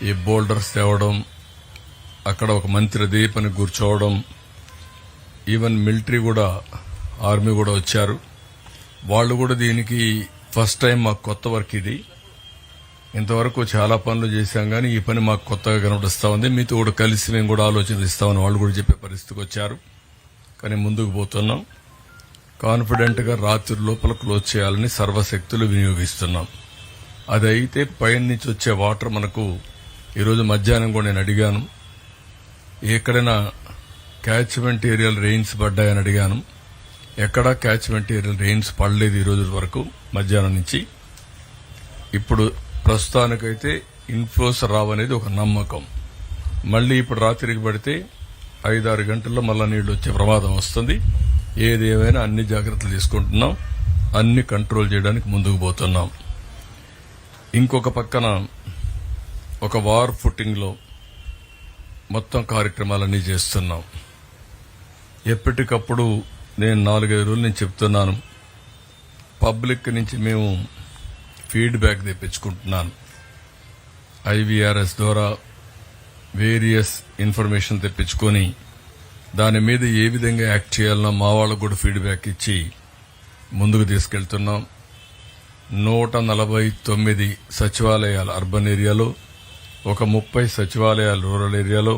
ఈ బోల్డర్స్ తేవడం, అక్కడ ఒక మంత్రి దీపని కూర్చోవడం, ఈవెన్ మిలిటరీ కూడా, ఆర్మీ కూడా వచ్చారు. వాళ్ళు కూడా దీనికి ఫస్ట్ టైం మాకు కొత్త వర్క్ ఇది. ఇంతవరకు చాలా పనులు చేశాం కానీ ఈ పని మాకు కొత్తగా కనబడిస్తా ఉంది. మీతో కూడా కలిసి మేము కూడా ఆలోచిస్తామని వాళ్ళు కూడా చెప్పే పరిస్థితికి వచ్చారు. కానీ ముందుకు పోతున్నాం. కాన్ఫిడెంట్ గా రాత్రి లోపల క్లోజ్ చేయాలని సర్వశక్తులు వినియోగిస్తున్నాం. అదైతే పైన నుంచి వచ్చే వాటర్ మనకు ఈరోజు మధ్యాహ్నం కూడా నేను అడిగాను, ఎక్కడైనా క్యాచ్మెంట్ ఏరియాలు రెయిన్స్ పడ్డాయని అడిగాను. ఎక్కడా క్యాచ్మెంట్ ఏరియాలు రెయిన్స్ పడలేదు ఈ రోజు వరకు మధ్యాహ్నం నుంచి. ఇప్పుడు ప్రస్తుతానికైతే ఇన్ఫ్లోస్ రావనేది ఒక నమ్మకం. మళ్లీ ఇప్పుడు రాత్రికి పడితే 5-6 గంటల్లో మళ్ళా నీళ్లు వచ్చే ప్రమాదం వస్తుంది. ఏదేమైనా అన్ని జాగ్రత్తలు తీసుకుంటున్నాం, అన్ని కంట్రోల్ చేయడానికి ముందుకు పోతున్నాం. ఇంకొక పక్కన ఒక వార్ ఫుటింగ్ లో మొత్తం కార్యక్రమాలన్నీ చేస్తున్నాం. ఎప్పటికప్పుడు నేను 4-5 రోజుల నుంచి చెప్తున్నాను, పబ్లిక్ నుంచి మేము ఫీడ్బ్యాక్ తెప్పించుకుంటున్నాను. IVRS ద్వారా వేరియస్ ఇన్ఫర్మేషన్ తెప్పించుకొని దాని మీద ఏ విధంగా యాక్ట్ చేయాలనో మా వాళ్ళకు కూడా ఫీడ్బ్యాక్ ఇచ్చి ముందుకు తీసుకెళ్తున్నాం. 149 సచివాలయాలు అర్బన్ ఏరియాలో, ఒక 30 సచివాలయాలు రూరల్ ఏరియాలో,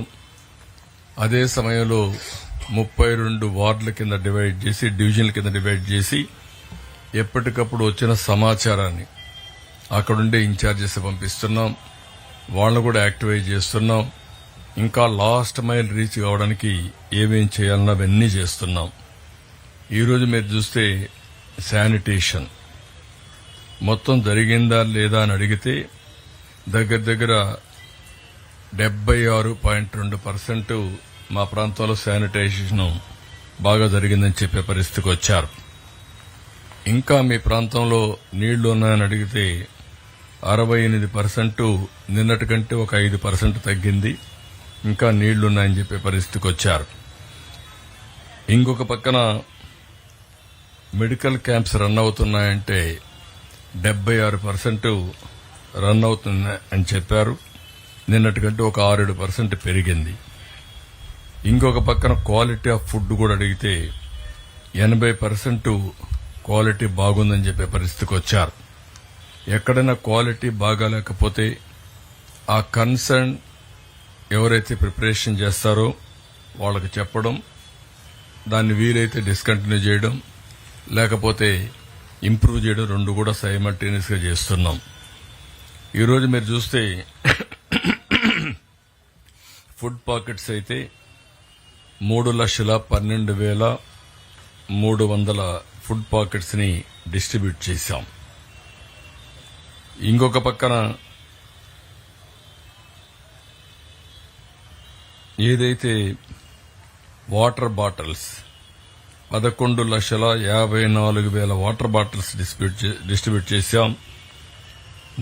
అదే సమయంలో 32 వార్డుల కింద డివైడ్ చేసి, డివిజన్ల కింద డివైడ్ చేసి ఎప్పటికప్పుడు వచ్చిన సమాచారాన్ని అక్కడుండే ఇన్ఛార్జెస్ పంపిస్తున్నాం. వాళ్ళను కూడా యాక్టివేట్ చేస్తున్నాం. ఇంకా లాస్ట్ మైల్ రీచ్ కావడానికి ఏమేం చేయాలన్నా అవన్నీ చేస్తున్నాం. ఈరోజు మీరు చూస్తే శానిటేషన్ మొత్తం జరిగిందా లేదా అని అడిగితే దగ్గర 76.2% మా ప్రాంతంలో శానిటైజేషన్ బాగా జరిగిందని చెప్పే పరిస్థితికి వచ్చారు. ఇంకా మీ ప్రాంతంలో నీళ్లు ఉన్నాయని అడిగితే 68%, నిన్నటి కంటే ఒక 5% తగ్గింది. ఇంకా నీళ్లున్నాయని చెప్పే పరిస్థితికి వచ్చారు. ఇంకొక పక్కన మెడికల్ క్యాంప్స్ రన్ అవుతున్నాయంటే 76% రన్ అవుతున్నాయని చెప్పారు. నిన్నటి కంటే ఒక 6-7% పెరిగింది. ఇంకొక పక్కన క్వాలిటీ ఆఫ్ ఫుడ్ కూడా అడిగితే 80% క్వాలిటీ బాగుందని చెప్పే పరిస్థితికి వచ్చారు. ఎక్కడైనా క్వాలిటీ బాగాలేకపోతే ఆ కన్సర్న్ ఎవరైతే ప్రిపరేషన్ చేస్తారో వాళ్ళకి చెప్పడం, దాన్ని వీలైతే డిస్కంటిన్యూ చేయడం, లేకపోతే ఇంప్రూవ్ చేయడం, రెండు కూడా సైమల్టేనియస్ గా చేస్తున్నాం. ఈరోజు మీరు చూస్తే ఫుడ్ పాకెట్స్ అయితే 3,12,300 ఫుడ్ పాకెట్స్ ని డిస్ట్రిబ్యూట్ చేశాం. ఇంకొక పక్కన ఏదైతే water bottles 11,54,000 water bottles distribute చేశాం.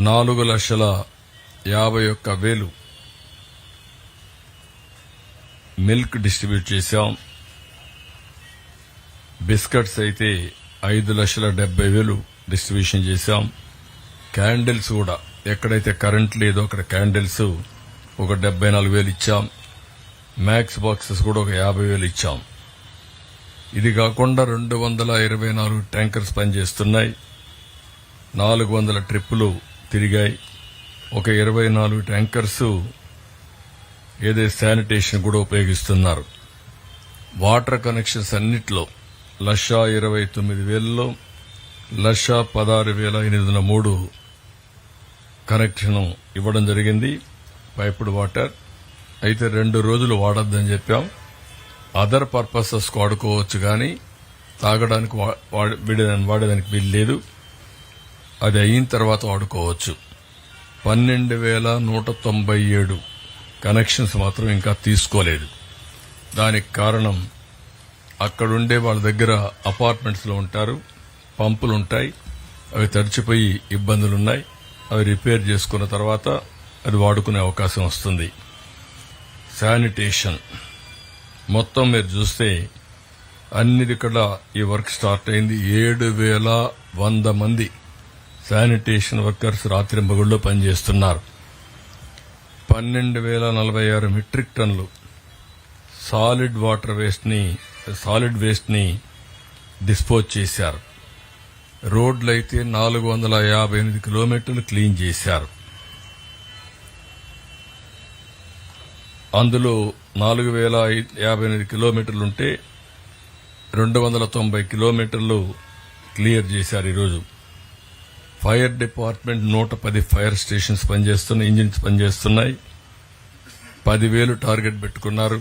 4,51,000 మిల్క్ డిస్ట్రిబ్యూట్ చేశాం. బిస్కెట్స్ అయితే 5,70,000 డిస్ట్రిబ్యూషన్ చేశాం. క్యాండిల్స్ కూడా ఎక్కడైతే కరెంట్ లేదో అక్కడ క్యాండిల్స్ ఒక 74,000 ఇచ్చాం. మ్యాక్స్ బాక్సెస్ కూడా ఒక 50,000 ఇచ్చాం. ఇది కాకుండా 224 ట్యాంకర్స్ పనిచేస్తున్నాయి. 400 ట్రిప్పులు తిరిగాయి. ఒక 24 ట్యాంకర్స్ ఏదైతే శానిటేషన్ కూడా ఉపయోగిస్తున్నారు. వాటర్ కనెక్షన్స్ అన్నిట్లో 1,29,000లో 1,16,803 కనెక్షన్ ఇవ్వడం జరిగింది. పైపుడ్ వాటర్ అయితే 2 రోజులు వాడొద్దని చెప్పాం. అదర్ పర్పసెస్ వాడుకోవచ్చు కానీ తాగడానికి వాడేదానికి వీలు లేదు. అది అయిన తర్వాత వాడుకోవచ్చు. 12,197 కనెక్షన్స్ మాత్రం ఇంకా తీసుకోలేదు. దానికి కారణం అక్కడుండే వాళ్ళ దగ్గర అపార్ట్మెంట్స్ లో ఉంటారు, పంపులుంటాయి, అవి తడిచిపోయి ఇబ్బందులున్నాయి. అవి రిపేర్ చేసుకున్న తర్వాత అది వాడుకునే అవకాశం వస్తుంది. శానిటేషన్ మొత్తం మీరు చూస్తే అన్నిటికడ ఈ వర్క్ స్టార్ట్ అయింది. 7,100 మంది శానిటేషన్ వర్కర్స్ రాత్రింబగుళ్ళో పనిచేస్తున్నారు. 12,046 మెట్రిక్ టన్నులు సాలిడ్ వేస్ట్ ని డిస్పోజ్ చేశారు. రోడ్లైతే 458 కిలోమీటర్లు క్లీన్ చేశారు. అందులో 4,058 కిలోమీటర్లుంటే 290 కిలోమీటర్లు క్లియర్ చేశారు. ఈరోజు ఫైర్ డిపార్ట్మెంట్ 110 ఫైర్ స్టేషన్స్ పనిచేస్తున్నాయి, ఇంజిన్స్ పనిచేస్తున్నాయి. 10,000 టార్గెట్ పెట్టుకున్నారు.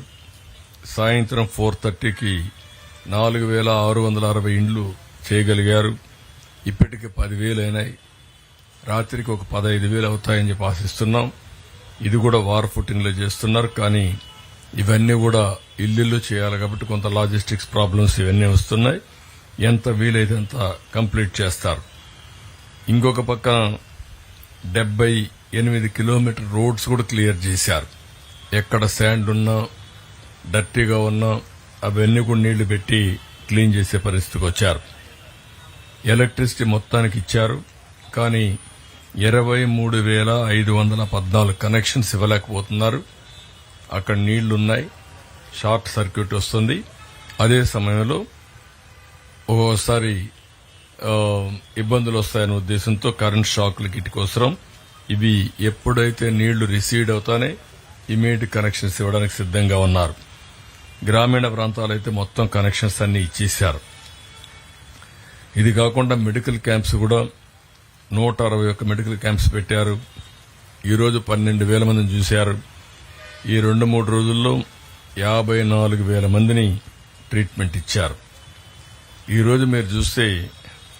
సాయంత్రం 4:30కి 4,660 ఇండ్లు చేయగలిగారు. ఇప్పటికి 10,000 అయినాయి. రాత్రికి ఒక 15,000 అవుతాయని చెప్పి ఆశిస్తున్నాం. ఇది కూడా వార్ ఫుటింగ్ లో చేస్తున్నారు. కానీ ఇవన్నీ కూడా ఇల్లు చేయాలి కాబట్టి కొంత లాజిస్టిక్స్ ప్రాబ్లమ్స్ ఇవన్నీ వస్తున్నాయి. ఎంత వీలైతే అంత కంప్లీట్ చేస్తారు. ఇంకొక పక్కన 78 కిలోమీటర్ రోడ్స్ కూడా క్లియర్ చేశారు. ఎక్కడ శాండ్ ఉన్నా డర్టీగా ఉన్నా అవన్నీ కూడా నీళ్లు పెట్టి క్లీన్ చేసే పరిస్థితికి వచ్చారు. ఎలక్ట్రిసిటీ మొత్తానికి ఇచ్చారు. కానీ 23,514 కనెక్షన్స్ ఇవ్వలేకపోతున్నారు. అక్కడ నీళ్లున్నాయి, షార్ట్ సర్క్యూట్ వస్తుంది. అదే సమయంలో ఒక్కోసారి ఇబ్బందులు వస్తాయనే ఉద్దేశంతో కరెంట్ షాక్లు కిట్ కోసం ఇవి ఎప్పుడైతే నీళ్లు రిసీడ్ అవుతానే ఇమీడియట్ కనెక్షన్స్ ఇవ్వడానికి సిద్దంగా ఉన్నారు. గ్రామీణ ప్రాంతాలైతే మొత్తం కనెక్షన్స్ అన్ని ఇచ్చేశారు. ఇది కాకుండా మెడికల్ క్యాంప్స్ కూడా 161 మెడికల్ క్యాంప్స్ పెట్టారు. ఈరోజు 12,000 మందిని చూశారు. ఈ 2-3 రోజుల్లో 54,000 మందిని ట్రీట్మెంట్ ఇచ్చారు. ఈరోజు మీరు చూస్తే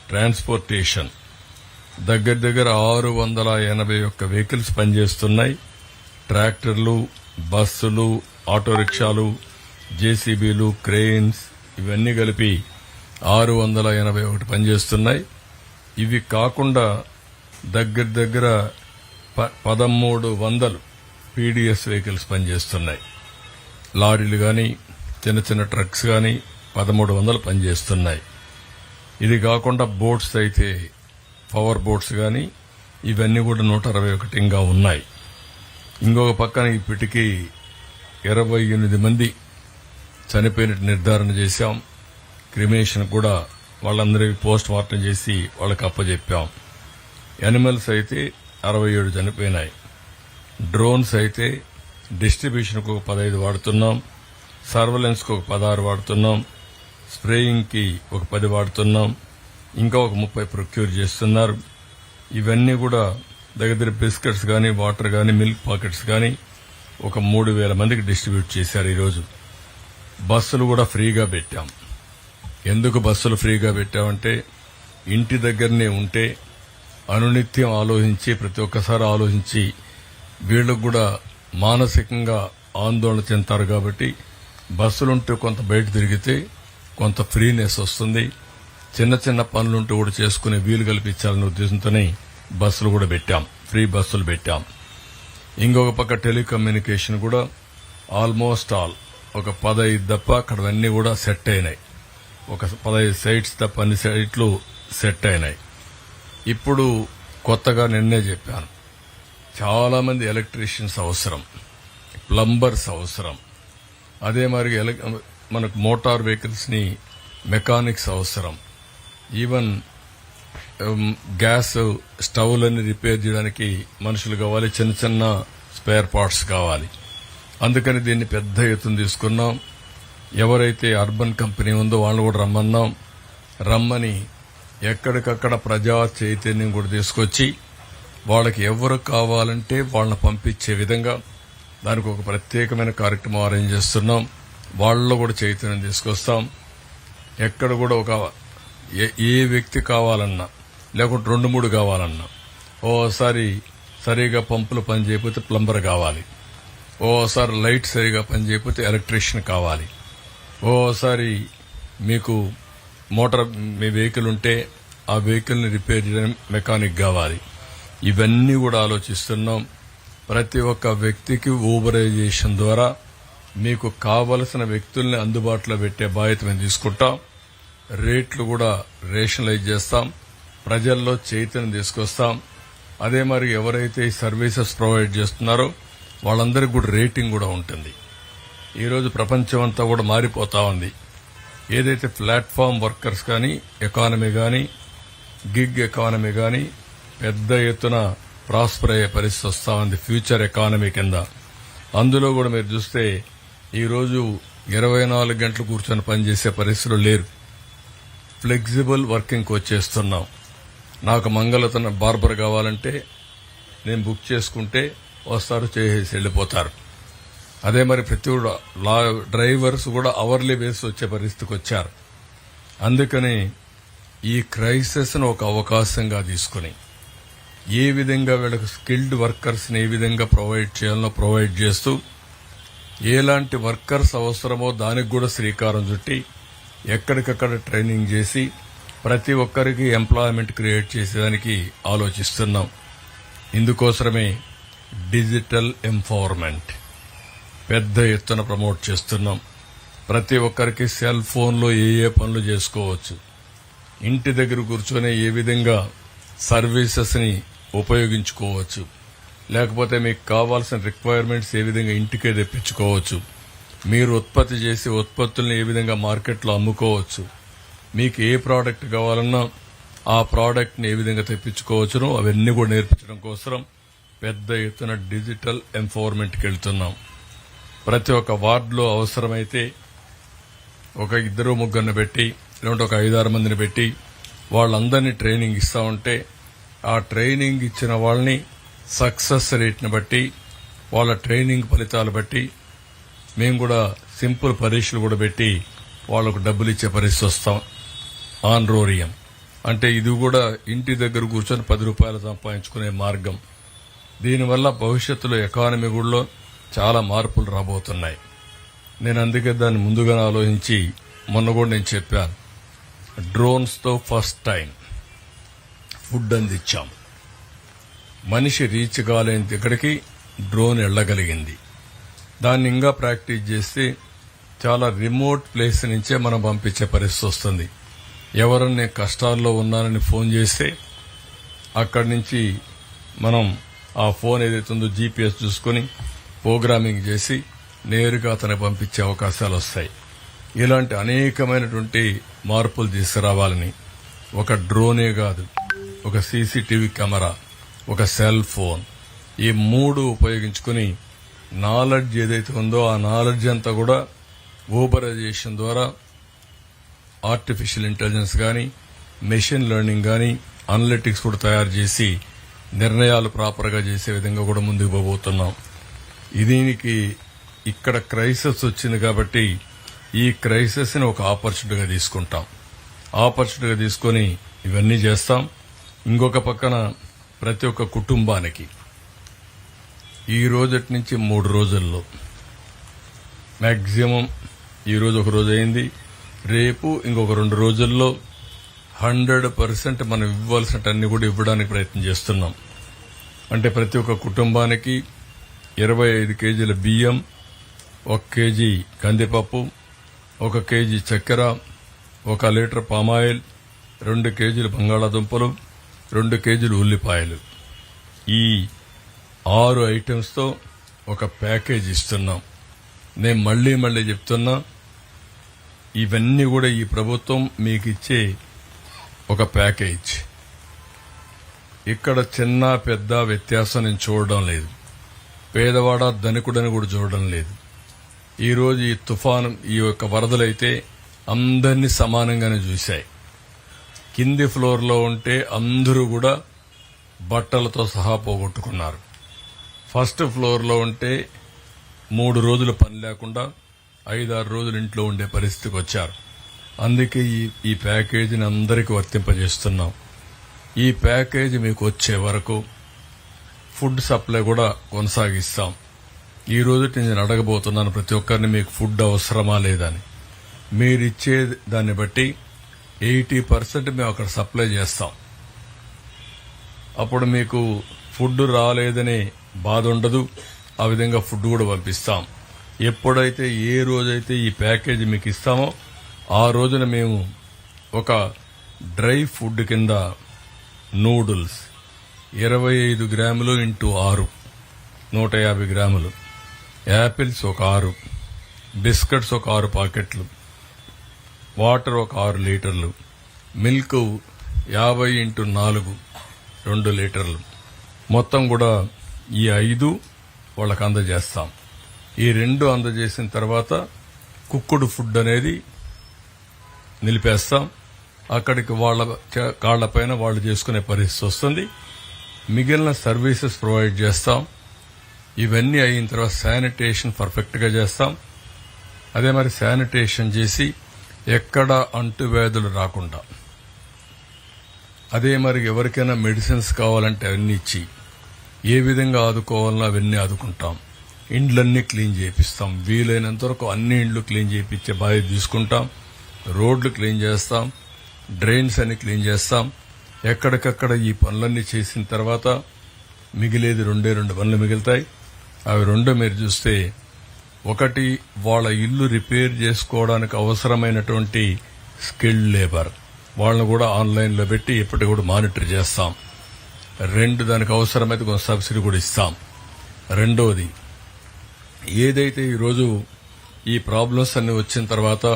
ట్రాన్స్పోర్టేషన్ దగ్గర 681 వెహికల్స్ పనిచేస్తున్నాయి. ట్రాక్టర్లు, బస్సులు, ఆటో రిక్షాలు, జేసీబీలు, క్రెయిన్స్ ఇవన్నీ కలిపి 681 పనిచేస్తున్నాయి. ఇవి కాకుండా దగ్గర 1,300 పీడీఎస్ వెహికల్స్ పనిచేస్తున్నాయి. లారీలు గాని చిన్న చిన్న ట్రక్స్ గాని 1,300 పనిచేస్తున్నాయి. ఇది కాకుండా బోట్స్ అయితే పవర్ బోట్స్ గాని ఇవన్నీ కూడా 161 ఉన్నాయి. ఇంకొక పక్కన ఇప్పటికీ 28 మంది చనిపోయినట్టు నిర్ధారణ చేశాం. క్రిమేషన్ కూడా వాళ్ళందరికీ పోస్ట్ మార్టం చేసి వాళ్ళకి అప్పచెప్పాం. యానిమల్స్ అయితే 67 చనిపోయినాయి. డ్రోన్స్ అయితే డిస్ట్రిబ్యూషన్కు ఒక 15 వాడుతున్నాం, సర్వలెన్స్ కు ఒక 16 వాడుతున్నాం, స్ప్రేయింగ్ కి ఒక 10 వాడుతున్నాం, ఇంకా ఒక 30 ప్రొక్యూర్ చేస్తున్నారు. ఇవన్నీ కూడా దగ్గర బిస్కెట్స్ గాని, వాటర్ గాని, మిల్క్ పాకెట్స్ గాని ఒక 3,000 మందికి డిస్ట్రిబ్యూట్ చేశారు. ఈరోజు బస్సులు కూడా ఫ్రీగా పెట్టాం. ఎందుకు బస్సులు ఫ్రీగా పెట్టామంటే ఇంటి దగ్గరనే ఉంటే అనునిత్యం ఆలోచించి ప్రతి ఒక్కసారి ఆలోచించి వీళ్లకు కూడా మానసికంగా ఆందోళన చెందుతారు. కాబట్టి బస్సులుంటే కొంత బయట తిరిగితే కొంత ఫ్రీనెస్ వస్తుంది. చిన్న చిన్న పనులుంటూ కూడా చేసుకునే వీలు కల్పించాలనే ఉద్దేశంతోనే బస్సులు కూడా పెట్టాం, ఫ్రీ బస్సులు పెట్టాం. ఇంకొక పక్క టెలికమ్యూనికేషన్ కూడా ఆల్మోస్ట్ ఆల్ ఒక 15 తప్ప అక్కడవన్నీ కూడా సెట్ అయినాయి. ఒక 15 సైట్స్ తప్ప అన్ని సైట్లు సెట్ అయినాయి. ఇప్పుడు కొత్తగా నిన్నే చెప్పాను, చాలా మంది ఎలక్ట్రీషియన్స్ అవసరం, ప్లంబర్స్ అవసరం. అదే మరి మనకు మోటార్ వెహికల్స్ ని మెకానిక్స్ అవసరం. ఈవెన్ గ్యాస్ స్టవ్లని రిపేర్ చేయడానికి మనుషులు కావాలి, చిన్న చిన్న స్పేర్ పార్ట్స్ కావాలి. అందుకని దీన్ని పెద్ద ఎత్తున తీసుకున్నాం. ఎవరైతే అర్బన్ కంపెనీ ఉందో వాళ్ళని కూడా రమ్మని ఎక్కడికక్కడ ప్రజా చైతన్యం కూడా తీసుకొచ్చి వాళ్ళకి ఎవరు కావాలంటే వాళ్ళని పంపించే విధంగా దానికి ఒక ప్రత్యేకమైన కార్యక్రమం అరేంజ్ చేస్తున్నాం. వాళ్ళలో కూడా చైతన్యం తీసుకొస్తాం. ఎక్కడ కూడా ఒక ఏ వ్యక్తి కావాలన్నా లేకుంటే 2-3 కావాలన్నా, ఓసారి సరిగా పంపులు పనిచేయకపోతే ప్లంబర్ కావాలి, ఓసారి లైట్ సరిగా పనిచేయకపోతే ఎలక్ట్రీషియన్ కావాలి, ఓసారి మీకు మోటార్ మీ వెహికల్ ఉంటే ఆ వెహికల్ ని రిపేర్ చేయడానికి మెకానిక్ కావాలి. ఇవన్నీ కూడా ఆలోచిస్తున్నాం. ప్రతి ఒక్క వ్యక్తికి ఊబరైజేషన్ ద్వారా మీకు కావలసిన వ్యక్తుల్ని అందుబాటులో పెట్టే బాధ్యత మేము తీసుకుంటాం. రేట్లు కూడా రేషనలైజ్ చేస్తాం, ప్రజల్లో చైతన్యం తీసుకొస్తాం. అదే మరి ఎవరైతే ఈ సర్వీసెస్ ప్రొవైడ్ చేస్తున్నారో వాళ్ళందరికీ కూడా రేటింగ్ కూడా ఉంటుంది. ఈరోజు ప్రపంచం అంతా కూడా మారిపోతా ఉంది. ఏదైతే ప్లాట్ఫామ్ వర్కర్స్ కానీ, ఎకానమీ కానీ, గిగ్ ఎకానమీ కానీ పెద్ద ఎత్తున ప్రాస్పర్ అయ్యే పరిస్థితి వస్తా ఉంది ఫ్యూచర్ ఎకానమీ కింద. అందులో కూడా మీరు చూస్తే ఈరోజు 24 గంటలు కూర్చొని పనిచేసే పరిస్థితులు లేరు. ఫ్లెక్సిబుల్ వర్కింగ్కి వచ్చేస్తున్నాం. నాకు మంగళతన బార్బర్ కావాలంటే నేను బుక్ చేసుకుంటే వస్తారు, చేసేసి వెళ్ళిపోతారు. అదే మరి ప్రతి డ్రైవర్స్ కూడా అవర్లీ బేస్ వచ్చే పరిస్థితికి వచ్చారు. అందుకని ఈ క్రైసిస్ ను ఒక అవకాశంగా తీసుకుని ఏ విధంగా వీళ్ళకి స్కిల్డ్ వర్కర్స్ ని ఏ విధంగా ప్రొవైడ్ చేయాలో ప్రొవైడ్ చేస్తూ ఎలాంటి వర్కర్స్ అవసరమో దానికి కూడా శ్రీకారం చుట్టి ఎక్కడికక్కడ ట్రైనింగ్ చేసి ప్రతి ఒక్కరికి ఎంప్లాయ్మెంట్ క్రియేట్ చేసేదానికి ఆలోచిస్తున్నాం. ఇందుకోసమే డిజిటల్ ఎంపవర్మెంట్ పెద్ద ఎత్తున ప్రమోట్ చేస్తున్నాం. ప్రతి ఒక్కరికి సెల్ ఫోన్లో ఏ పనులు చేసుకోవచ్చు, ఇంటి దగ్గర కూర్చొని ఏ విధంగా సర్వీసెస్ ని ఉపయోగించుకోవచ్చు, లేకపోతే మీకు కావాల్సిన రిక్వైర్మెంట్స్ ఏ విధంగా ఇంటికే తెప్పించుకోవచ్చు, మీరు ఉత్పత్తి చేసే ఉత్పత్తుల్ని ఏ విధంగా మార్కెట్లో అమ్ముకోవచ్చు, మీకు ఏ ప్రోడక్ట్ కావాలన్నా ఆ ప్రోడక్ట్ ని ఏ విధంగా తెప్పించుకోవచ్చునో అవన్నీ కూడా నేర్పించడం కోసం పెద్ద ఎత్తున డిజిటల్ ఎంపవర్మెంట్కి వెళ్తున్నాం. ప్రతి ఒక్క వార్డులో అవసరమైతే ఒక 2-3 పెట్టి, లేదంటే ఒక 5-6 మందిని పెట్టి వాళ్ళందరినీ ట్రైనింగ్ ఇస్తా ఉంటే ఆ ట్రైనింగ్ ఇచ్చిన వాళ్ళని సక్సెస్ రేట్ని బట్టి, వాళ్ళ ట్రైనింగ్ ఫలితాలు బట్టి మేము కూడా సింపుల్ పరీక్షలు కూడా పెట్టి వాళ్లకు డబ్బులు ఇచ్చే పరిస్థితి వస్తాం. ఆన్రోరియం అంటే ఇది కూడా ఇంటి దగ్గర కూర్చొని 10 రూపాయలు సంపాదించుకునే మార్గం. దీనివల్ల భవిష్యత్తులో ఎకానమీ కూడా చాలా మార్పులు రాబోతున్నాయి. నేను అందుకే దాన్ని ముందుగానే ఆలోచించి మొన్న కూడా నేను చెప్పాను, డ్రోన్స్ తో ఫస్ట్ టైం ఫుడ్ అందించాం. మనిషి రీచ్ కాలేని దగ్గరికి డ్రోన్ వెళ్లగలిగింది. దాన్ని ఇంకా ప్రాక్టీస్ చేస్తే చాలా రిమోట్ ప్లేస్ నుంచే మనం పంపించే పరిస్థితి వస్తుంది. ఎవరన్నా కష్టాల్లో ఉన్నారని ఫోన్ చేస్తే అక్కడి నుంచి మనం ఆ ఫోన్ ఏదైతే ఉందో జీపీఎస్ చూసుకుని ప్రోగ్రామింగ్ చేసి నేరుగా అతనికి పంపించే అవకాశాలు వస్తాయి. ఇలాంటి అనేకమైనటువంటి మార్పులు తీసుకురావాలని ఒక డ్రోనే కాదు, ఒక సీసీటీవీ కెమెరా, ఒక సెల్ ఫోన్, ఈ 3 ఉపయోగించుకుని నాలెడ్జ్ ఏదైతే ఉందో ఆ నాలెడ్జ్ అంతా కూడా ఊబరైజేషన్ ద్వారా ఆర్టిఫిషియల్ ఇంటెలిజెన్స్ గాని, మెషిన్ లెర్నింగ్ గాని, అనలిటిక్స్ కూడా తయారు చేసి నిర్ణయాలు ప్రాపర్ గా చేసే విధంగా కూడా ముందుకు పోబోతున్నాం. దీనికి ఇక్కడ క్రైసిస్ వచ్చింది కాబట్టి ఈ క్రైసిస్ ని ఒక ఆపర్చునిటీగా తీసుకుంటాం. ఆపర్చునిటీగా తీసుకుని ఇవన్నీ చేస్తాం. ఇంకొక పక్కన ప్రతి ఒక్క కుటుంబానికి ఈ రోజటి నుంచి 3 రోజుల్లో మాక్సిమం, ఈ రోజు ఒక రోజు అయింది, రేపు ఇంకొక 2 రోజుల్లో 100% మనం ఇవ్వాల్సినవన్నీ కూడా ఇవ్వడానికి ప్రయత్నం చేస్తున్నాం. అంటే ప్రతి ఒక్క కుటుంబానికి 25 కేజీల బియ్యం, 1 కేజీ కందిపప్పు, 1 కేజీ చక్కెర, 1 లీటర్ పామాయిల్, 2 కేజీలు బంగాళాదుంపలు, 2 కేజీలు ఉల్లిపాయలు, ఈ 6 ఐటమ్స్ తో ఒక ప్యాకేజ్ ఇస్తున్నాం. నేను మళ్లీ చెప్తున్నా, ఇవన్నీ కూడా ఈ ప్రభుత్వం మీకు ఇచ్చే ఒక ప్యాకేజ్. ఇక్కడ చిన్న పెద్ద వ్యత్యాసం నేను చూడడం లేదు. పేదవాడ ధనికుడని కూడా చూడడం లేదు. ఈ రోజు ఈ తుఫాను, ఈ యొక్క వరదలైతే అందరినీ సమానంగానే చూశాయి. కింది ఫ్లోర్ లో ఉంటే అందరూ కూడా బట్టలతో సహా పోగొట్టుకున్నారు. ఫస్ట్ ఫ్లోర్ లో ఉంటే 3 రోజులు పని లేకుండా 5-6 రోజులు ఇంట్లో ఉండే పరిస్థితికి వచ్చారు. అందుకే ఈ ప్యాకేజీని అందరికీ వర్తింపజేస్తున్నాం. ఈ ప్యాకేజీ మీకు వచ్చే వరకు ఫుడ్ సప్లై కూడా కొనసాగిస్తాం. ఈ రోజు నేను అడగబోతున్నాను ప్రతి ఒక్కరిని, మీకు ఫుడ్ అవసరమా లేదని. మీరిచ్చే దాన్ని బట్టి 80% మేము అక్కడ సప్లై చేస్తాం. అప్పుడు మీకు ఫుడ్ రాలేదనే బాధ ఉండదు. ఆ విధంగా ఫుడ్ కూడా పంపిస్తాం. ఎప్పుడైతే ఏ రోజైతే ఈ ప్యాకేజీ మీకు ఇస్తామో ఆ రోజున మేము ఒక డ్రై ఫుడ్ కింద నూడిల్స్ 25 గ్రాములు × 6 150 గ్రాములు, యాపిల్స్ ఒక 6, బిస్కెట్స్ ఒక 6 ప్యాకెట్లు, వాటర్ ఒక 6 లీటర్లు, మిల్క్ 50x4 2 లీటర్లు. మొత్తం కూడా ఈ 5 వాళ్ళకి అందజేస్తాం. ఈ 2 అందజేసిన తర్వాత కుక్కుడు ఫుడ్ అనేది నిలిపేస్తాం. అక్కడికి వాళ్ళ కాళ్లపైన వాళ్ళు చేసుకునే పరిస్థితి వస్తుంది. మిగిలిన సర్వీసెస్ ప్రొవైడ్ చేస్తాం. ఇవన్నీ అయిన తర్వాత శానిటేషన్ పర్ఫెక్ట్ గా చేస్తాం. అదే మరి శానిటేషన్ చేసి ఎక్కడ అంటువ్యాధులు రాకుండా, అదే మరి ఎవరికైనా మెడిసిన్స్ కావాలంటే అవన్నీ ఇచ్చి ఏ విధంగా ఆదుకోవాలన్నా అవన్నీ ఆదుకుంటాం. ఇండ్లన్నీ క్లీన్ చేపిస్తాం. వీలైనంత వరకు అన్ని ఇండ్లు క్లీన్ చేయించే బాధ్యత తీసుకుంటాం. రోడ్లు క్లీన్ చేస్తాం, డ్రైన్స్ అన్ని క్లీన్ చేస్తాం. ఎక్కడికక్కడ ఈ పనులన్నీ చేసిన తర్వాత మిగిలేది 2 పనులు మిగులుతాయి. అవి 2 మీరు చూస్తే, ఒకటి వాళ్ళ ఇల్లు రిపేర్ చేసుకోవడానికి అవసరమైనటువంటి స్కిల్డ్ లేబర్, వాళ్ళని కూడా ఆన్లైన్ లో పెట్టి ఇప్పటికి కూడా మానిటర్ చేస్తాం. 2 దానికి అవసరమైతే కొంత సబ్సిడీ కూడా ఇస్తాం. రెండోది, ఏదైతే ఈరోజు ఈ ప్రాబ్లమ్స్ అన్ని వచ్చిన తర్వాత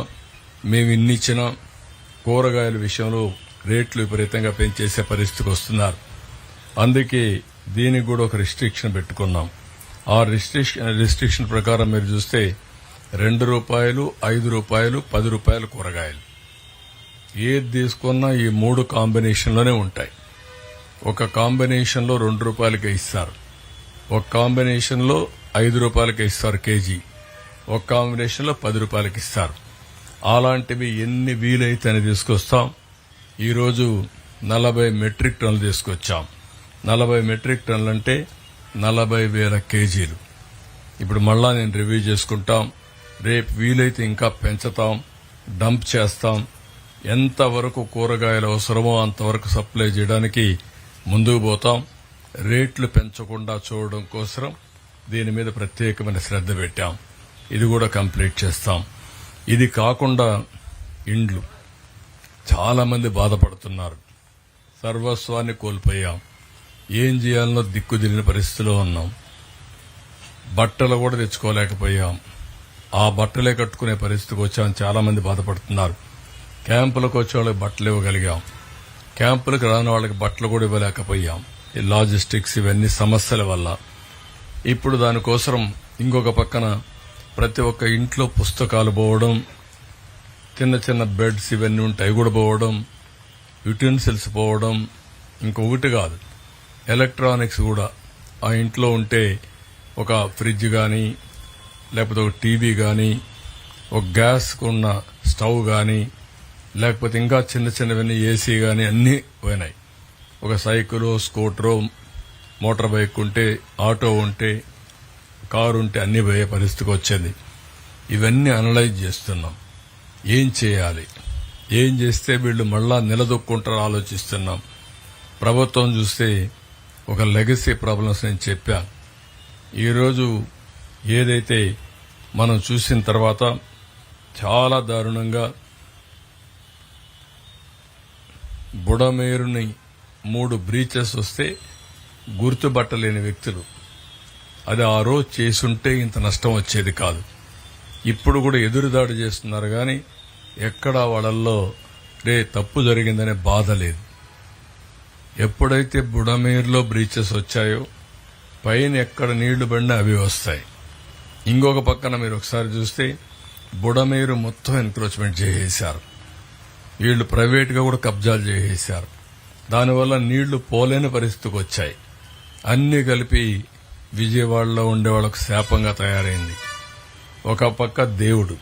మేము ఇన్నిచ్చిన కూరగాయల విషయంలో రేట్లు విపరీతంగా పెంచేసే పరిస్థితికి వస్తున్నారు. అందుకే దీనికి కూడా ఒక రిస్ట్రిక్షన్ పెట్టుకున్నాం. ఆ రిస్ట్రిక్షన్ ప్రకారం మీరు చూస్తే ₹2, ₹5, ₹10 కూరగాయలు ఏది తీసుకున్నా ఈ 3 కాంబినేషన్లోనే ఉంటాయి. ఒక కాంబినేషన్లో ₹2కే ఇస్తారు, ఒక కాంబినేషన్లో ₹5కే ఇస్తారు కేజీ, ఒక కాంబినేషన్లో ₹10కి ఇస్తారు. అలాంటివి ఎన్ని వీలైతే అని తీసుకొస్తాం. ఈరోజు 40 మెట్రిక్ టన్నులు తీసుకొచ్చాం. 40 మెట్రిక్ టన్నులు అంటే 40,000 కేజీలు. ఇప్పుడు మళ్ళా నేను రివ్యూ చేసుకుంటాం. రేపు వీలైతే ఇంకా పెంచుతాం, డంప్ చేస్తాం. ఎంతవరకు కూరగాయలు అవసరమో అంతవరకు సప్లై చేయడానికి ముందుకు పోతాం. రేట్లు పెంచకుండా చూడడం కోసం దీని మీద ప్రత్యేకమైన శ్రద్ధ పెట్టాం. ఇది కూడా కంప్లీట్ చేస్తాం. ఇది కాకుండా ఇండ్లు, చాలా మంది బాధపడుతున్నారు. సర్వస్వాన్ని కోల్పోయాం. ఏం చేయాలనో దిక్కుదిలిన పరిస్థితిలో ఉన్నాం. బట్టలు కూడా తెచ్చుకోలేకపోయాం. ఆ బట్టలే కట్టుకునే పరిస్థితికి వచ్చాం. చాలా మంది బాధపడుతున్నారు. క్యాంపులకు వచ్చే వాళ్ళకి బట్టలు ఇవ్వగలిగాం, క్యాంపులకు రాని వాళ్ళకి బట్టలు కూడా ఇవ్వలేకపోయాం. ఈ లాజిస్టిక్స్ ఇవన్నీ సమస్యల వల్ల. ఇప్పుడు దానికోసం ఇంకొక పక్కన ప్రతి ఒక్క ఇంట్లో పుస్తకాలు పోవడం, చిన్న చిన్న బెడ్స్ ఇవన్నీ ఉంటాయి కూడా పోవడం, యుటెన్సిల్స్ పోవడం. ఇంకొకటి కాదు, ఎలక్ట్రానిక్స్ కూడా ఆ ఇంట్లో ఉంటే ఒక ఫ్రిడ్జ్ గాని, లేకపోతే ఒక టీవీ గాని, ఒక గ్యాస్ ఉన్న స్టవ్ గాని, లేకపోతే ఇంకా చిన్న చిన్నవన్నీ ఏసీ గాని అన్నీ పోయినాయి. ఒక సైకిల్, స్కూటరు, మోటార్ బైక్ ఉంటే, ఆటో ఉంటే, కారు ఉంటే అన్ని పోయే పరిస్థితికి వచ్చింది. ఇవన్నీ అనలైజ్ చేస్తున్నాం. ఏం చేయాలి, ఏం చేస్తే వీళ్లు మళ్ళా నిలదొక్కుంటారో ఆలోచిస్తున్నాం. ప్రభుత్వం చూస్తే ఒక లెగసీ ప్రాబ్లమ్స్ నేను చెప్పాను. ఈరోజు ఏదైతే మనం చూసిన తర్వాత చాలా దారుణంగా బుడమేరుని 3 బ్రీచెస్ వస్తే గుర్తుపట్టలేని వ్యక్తులు, అది ఆ రోజు చేసుంటే ఇంత నష్టం వచ్చేది కాదు. ఇప్పుడు కూడా ఎదురుదాడి చేస్తున్నారు గాని ఎక్కడా వాళ్ళల్లో తప్పు జరిగిందనే బాధ లేదు. ఎప్పుడైతే బుడమేరులో బ్రీచెస్ వచ్చాయో పైన ఎక్కడ నీళ్లు పడినా అవి వస్తాయి. ఇంకొక పక్కన మీరు ఒకసారి చూస్తే బుడమేరు మొత్తం ఎన్క్రోచ్మెంట్ చేసేశారు. వీళ్లు ప్రైవేట్ గా కూడా కబ్జాలు చేసేశారు. దానివల్ల నీళ్లు పోలేని పరిస్థితికి వచ్చాయి. అన్ని కలిపి విజయవాడలో ఉండే వాళ్ళకు శాపంగా తయారైంది. ఒక పక్క దేవుడు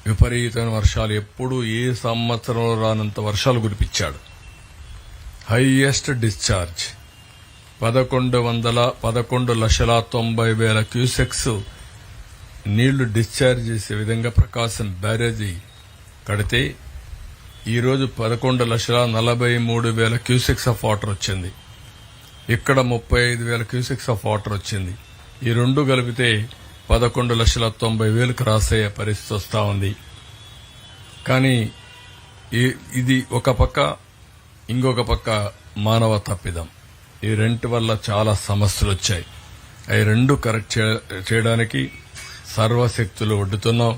విపరీతమైన వర్షాలు, ఎప్పుడు ఏ సంవత్సరంలో రానంత వర్షాలు కురిపించాడు. హైయెస్ట్ డిశ్చార్జ్ 11,90,000 క్యూసెక్స్ నీళ్లు డిశ్చార్జ్ చేసే విధంగా ప్రకాశం బ్యారేజీ కడితే ఈరోజు 11,43,000 క్యూసెక్స్ ఆఫ్ వాటర్ వచ్చింది. ఇక్కడ 35,000 క్యూసెక్స్ ఆఫ్ వాటర్ వచ్చింది. ఈ రెండు కలిపితే 11,90,000 క్రాస్ అయ్యే పరిస్థితి వస్తా ఉంది. కానీ ఇది ఒక పక్క, ఇంకొక పక్క మానవ తప్పిదం. ఈ రెంటి వల్ల చాలా సమస్యలు వచ్చాయి. అవి రెండు కరెక్ట్ చేయడానికి సర్వశక్తులు ఒడ్డుతున్నాం.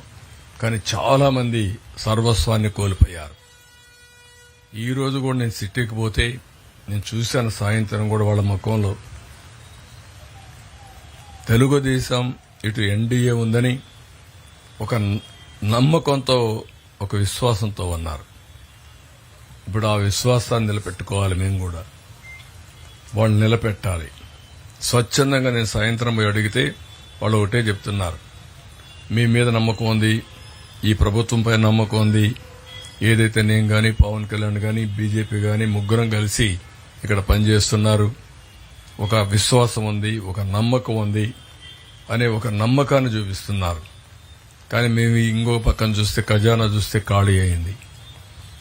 కానీ చాలా మంది సర్వస్వాన్ని కోల్పోయారు. ఈ రోజు కూడా నేను సిటీకి పోతే నేను చూశాను, సాయంత్రం కూడా వాళ్ళ ముఖంలో తెలుగుదేశం ఇటు ఎన్డీఏ ఉందని ఒక నమ్మకంతో, ఒక విశ్వాసంతో ఉన్నారు. ఇప్పుడు ఆ విశ్వాసాన్ని నిలబెట్టుకోవాలి. మేము కూడా వాళ్ళు నిలబెట్టాలి. స్వచ్ఛందంగా నేను సాయంత్రం పోయి అడిగితే వాళ్ళు ఒకటే చెప్తున్నారు, మీ మీద నమ్మకం ఉంది, ఈ ప్రభుత్వంపై నమ్మకం ఉంది. ఏదైతే నేను గాని, పవన్ కళ్యాణ్ గాని, బీజేపీ గాని ముగ్గురం కలిసి ఇక్కడ పనిచేస్తున్నారు, ఒక విశ్వాసం ఉంది, ఒక నమ్మకం ఉంది అనే ఒక నమ్మకాన్ని చూపిస్తున్నారు. కానీ మేము ఇంకో పక్కన చూస్తే ఖజానా చూస్తే ఖాళీ అయింది.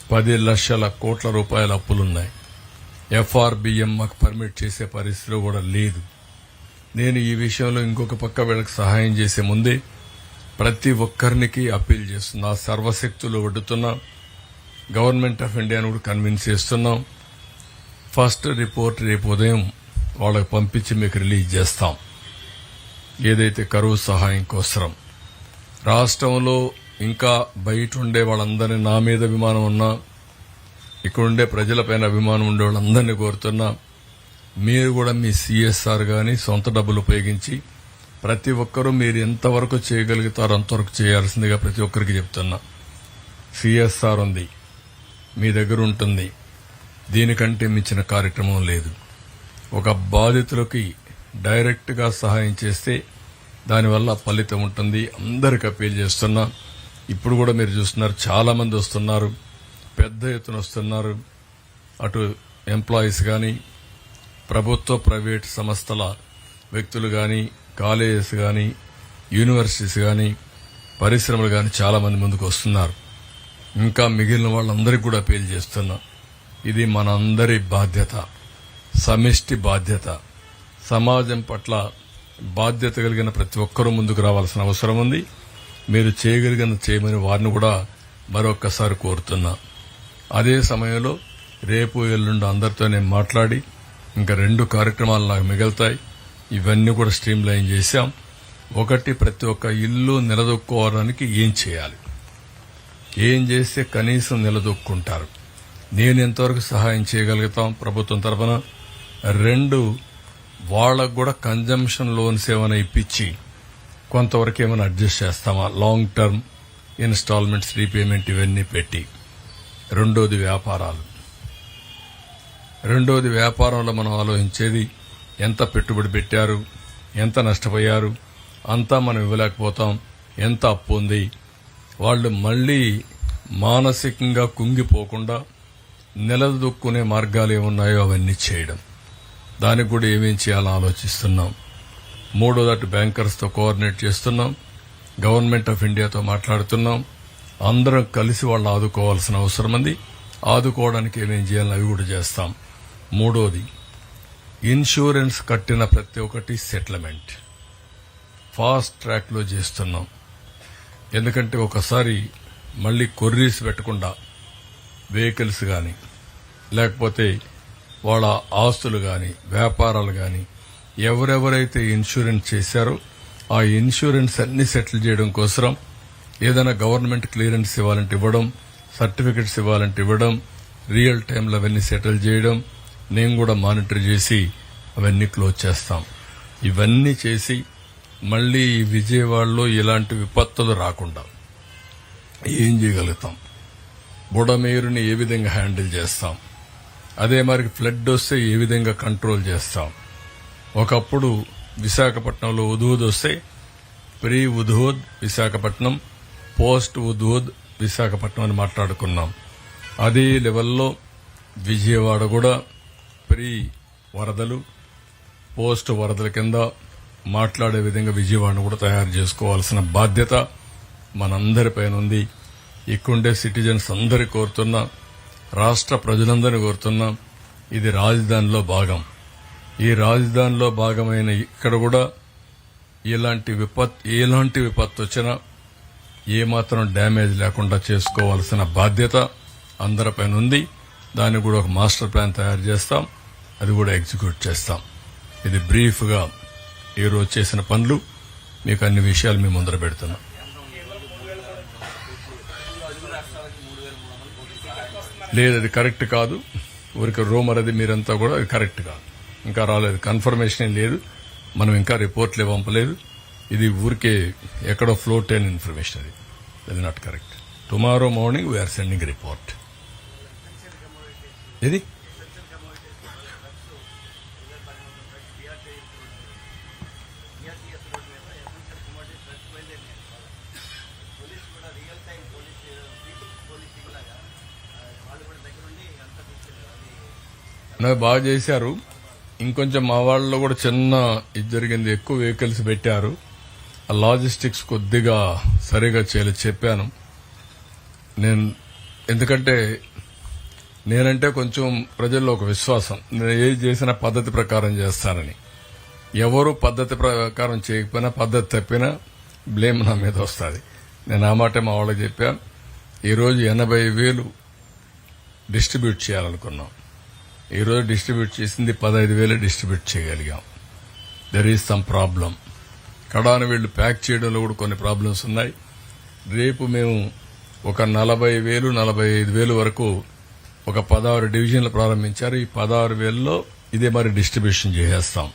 10 లక్షల కోట్ల రూపాయల అప్పులున్నాయి. ఎఫ్ఆర్బిఎం మాకు పర్మిట్ చేసే పరిస్థితి కూడా లేదు. నేను ఈ విషయంలో ఇంకొక పక్క వీళ్ళకి సహాయం చేసే ముందే ప్రతి ఒక్కరికి అప్పీల్ చేస్తున్నా, సర్వశక్తులు ఒడ్డుతున్నా, గవర్నమెంట్ ఆఫ్ ఇండియాను కూడా కన్విన్స్ చేస్తున్నాం. ఫస్ట్ రిపోర్ట్ రేపు ఉదయం వాళ్ళకి పంపించి మీకు రిలీజ్ చేస్తాం. ఏదైతే కరువు సహాయం కోసం రాష్ట్రంలో ఇంకా బయట ఉండే వాళ్ళందరినీ, నా మీద అభిమానం ఉన్నా, ఇక్కడుండే ప్రజలపైన అభిమానం ఉండే వాళ్ళందరినీ కోరుతున్నా, మీరు కూడా మీ సిఎస్ఆర్ గాని సొంత డబ్బులు ఉపయోగించి ప్రతి ఒక్కరూ మీరు ఎంతవరకు చేయగలుగుతారో అంతవరకు చేయాల్సిందిగా ప్రతి ఒక్కరికి చెప్తున్నా. సిఎస్ఆర్ ఉంది, మీ దగ్గర ఉంటుంది. దీనికంటే మించిన కార్యక్రమం లేదు. ఒక బాధితులకి డైరెక్ట్ గా సహాయం చేస్తే దానివల్ల ఫలితం ఉంటుంది. అందరికి అప్పీల్ చేస్తున్నా. ఇప్పుడు కూడా మీరు చూస్తున్నారు, చాలా మంది వస్తున్నారు, పెద్ద ఎత్తున వస్తున్నారు. అటు ఎంప్లాయీస్ గాని, ప్రభుత్వ ప్రైవేట్ సంస్థల వ్యక్తులు గాని, కాలేజెస్ గాని, యూనివర్సిటీస్ గాని, పరిశ్రమలు గాని చాలా మంది ముందుకు వస్తున్నారు. ఇంకా మిగిలిన వాళ్ళందరికీ కూడా అప్పీల్ చేస్తున్నా. ఇది మనందరి బాధ్యత, సమిష్టి బాధ్యత. సమాజం పట్ల బాధ్యత కలిగిన ప్రతి ఒక్కరూ ముందుకు రావాల్సిన అవసరం ఉంది. మీరు చేయగలిగిన చేయమని వారిని కూడా మరొక్కసారి కోరుతున్నా. అదే సమయంలో రేపు ఎల్లుండి అందరితో నేను మాట్లాడి ఇంకా 2 కార్యక్రమాలు నాకు మిగులుతాయి. ఇవన్నీ కూడా స్ట్రీమ్ లైన్ చేశాం. ఒకటి, ప్రతి ఒక్క ఇల్లు నిలదొక్కుకోవడానికి ఏం చేయాలి, ఏం చేస్తే కనీసం నిలదొక్కుంటారు, నేను ఎంతవరకు సహాయం చేయగలుగుతాం ప్రభుత్వం తరఫున. 2, వాళ్లకు కూడా కన్జంప్షన్ లోన్స్ ఏమైనా ఇప్పించి కొంతవరకు ఏమైనా అడ్జస్ట్ చేస్తామా, లాంగ్ టర్మ్ ఇన్స్టాల్మెంట్స్, రీపేమెంట్ ఇవన్నీ పెట్టి. రెండోది వ్యాపారంలో మనం ఆలోచించేది ఎంత పెట్టుబడి పెట్టారు, ఎంత నష్టపోయారు, అంతా మనం ఇవ్వలేకపోతాం, ఎంత అప్పు ఉంది. వాళ్ళు మళ్లీ మానసికంగా కుంగిపోకుండా నిలదొక్కునే మార్గాలు ఏమున్నాయో అవన్నీ చేయడం. దానికి కూడా ఏమేం చేయాలో ఆలోచిస్తున్నాం. 3, అటు బ్యాంకర్స్ తో కోఆర్డినేట్ చేస్తున్నాం, గవర్నమెంట్ ఆఫ్ ఇండియాతో మాట్లాడుతున్నాం. అందరం కలిసి వాళ్ళు ఆదుకోవాల్సిన అవసరం ఉంది. ఆదుకోవడానికి ఏమేం చేయాలో అవి కూడా చేస్తాం. 3, ఇన్సూరెన్స్ కట్టిన ప్రతి ఒక్కటి సెటిల్మెంట్ ఫాస్ట్ ట్రాక్ లో చేస్తున్నాం. ఎందుకంటే ఒకసారి మళ్లీ కొర్రీస్ పెట్టకుండా వెహికల్స్ గాని, లేకపోతే వాళ్ళ ఆస్తులు గాని, వ్యాపారాలు గాని, ఎవరెవరైతే ఇన్సూరెన్స్ చేశారో ఆ ఇన్సూరెన్స్ అన్ని సెటిల్ చేయడం కోసం ఏదైనా గవర్నమెంట్ క్లియరెన్స్ ఇవ్వాలంటే ఇవ్వడం, సర్టిఫికెట్స్ ఇవ్వాలంటే ఇవ్వడం, రియల్ టైంలో అవన్నీ సెటిల్ చేయడం, నేను కూడా మానిటర్ చేసి అవన్నీ క్లోజ్ చేస్తాం. ఇవన్నీ చేసి మళ్లీ ఈ విజయవాడలో ఇలాంటి విపత్తులు రాకుండా ఏం చేయగలుగుతాం, బుడమేరుని ఏ విధంగా హ్యాండిల్ చేస్తాం, అదే మరి ఫ్లడ్ వస్తే ఏ విధంగా కంట్రోల్ చేస్తాం. ఒకప్పుడు విశాఖపట్నంలో ఉదూద్ వస్తే ప్రీ ఉదూద్ విశాఖపట్నం, పోస్ట్ ఉదూద్ విశాఖపట్నం అని మాట్లాడుకున్నాం. అదే లెవెల్లో విజయవాడ కూడా ప్రీ వరదలు, పోస్ట్ వరదల కింద మాట్లాడే విధంగా విజయవాడను కూడా తయారు చేసుకోవాల్సిన బాధ్యత మనందరిపైన ఉంది. ఇక్కడుండే సిటిజన్స్ అందరి కోరుతున్నా, రాష్ట్ర ప్రజలందరినీ కోరుతున్నా, ఇది రాజధానిలో భాగం. ఈ రాజధానిలో భాగమైన ఇక్కడ కూడా ఎలాంటి విపత్తు వచ్చినా ఏమాత్రం డ్యామేజ్ లేకుండా చేసుకోవాల్సిన బాధ్యత అందరిపైన ఉంది. దానికి కూడా ఒక మాస్టర్ ప్లాన్ తయారు చేస్తాం, అది కూడా ఎగ్జిక్యూట్ చేస్తాం. ఇది బ్రీఫ్ గా ఈ రోజు చేసిన పనులు మీకు అన్ని విషయాలు మీ ముందర పెడుతున్నాం. లేదు, అది కరెక్ట్ కాదు. ఊరికి రూమర్ అది మీరంతా కూడా అది కరెక్ట్ కాదు. ఇంకా రాలేదు, కన్ఫర్మేషన్ ఏం లేదు. మనం ఇంకా రిపోర్ట్లే పంపలేదు. ఇది ఊరికే ఎక్కడో ఫ్లోట్ అయిన ఇన్ఫర్మేషన్. అది not correct. Tomorrow morning we are sending report. ఇది బాగా చేశారు. ఇంకొంచెం మా వాళ్ళలో కూడా చిన్న ఇది జరిగింది. ఎక్కువ వెహికల్స్ పెట్టారు. ఆ లాజిస్టిక్స్ కొద్దిగా సరిగా చేయలేదు చెప్పాను నేను. ఎందుకంటే నేనంటే కొంచెం ప్రజల్లో ఒక విశ్వాసం, నేను ఏది చేసినా పద్ధతి ప్రకారం చేస్తానని. ఎవరు పద్ధతి ప్రకారం చేయకపోయినా, పద్ధతి తప్పినా బ్లేమ్ నా మీద వస్తుంది. నేను ఆ మాట మా వాళ్ళకి చెప్పాను. ఈరోజు 80,000 డిస్ట్రిబ్యూట్ చేయాలనుకున్నాం. ఈరోజు డిస్ట్రిబ్యూట్ చేసింది 15,000 డిస్ట్రిబ్యూట్ చేయగలిగాం. There is some problem. కడాను వీళ్లు ప్యాక్ చేయడంలో కూడా కొన్ని ప్రాబ్లమ్స్ ఉన్నాయి. రేపు మేము ఒక 40,000, 45,000 వరకు ఒక 16 డివిజన్లు ప్రారంభించారు. ఈ 16,000లో ఇదే మరి డిస్ట్రిబ్యూషన్ చేసేస్తాం.